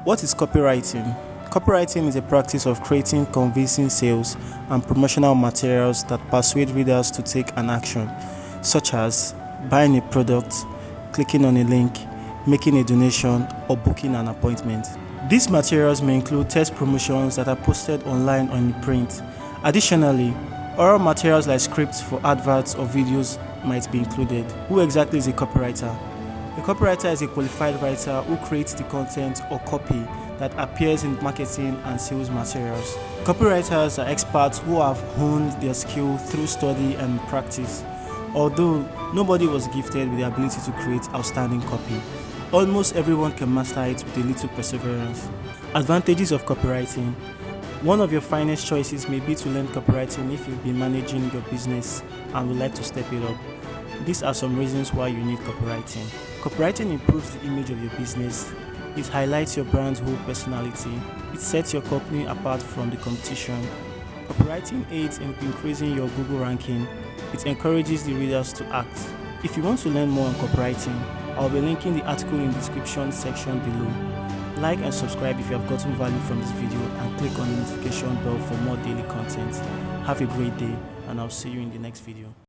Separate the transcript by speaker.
Speaker 1: What is copywriting? Copywriting is a practice of creating convincing sales and promotional materials that persuade readers to take an action, such as buying a product, clicking on a link, making a donation, or booking an appointment. These materials may include text promotions that are posted online or in print. Additionally, oral materials like scripts for adverts or videos might be included. Who exactly is a copywriter? A copywriter is a qualified writer who creates the content or copy that appears in marketing and sales materials. Copywriters are experts who have honed their skill through study and practice. Although nobody was gifted with the ability to create outstanding copy, almost everyone can master it with a little perseverance. Advantages of copywriting. One of your finest choices may be to learn copywriting if you've been managing your business and would like to step it up. These are some reasons why you need copywriting. Copywriting improves the image of your business. It highlights your brand's whole personality. It sets your company apart from the competition. Copywriting aids in increasing your Google ranking. It encourages the readers to act. If you want to learn more on copywriting, I'll be linking the article in the description section below. Like and subscribe if you have gotten value from this video, and click on the notification bell for more daily content. Have a great day, and I'll see you in the next video.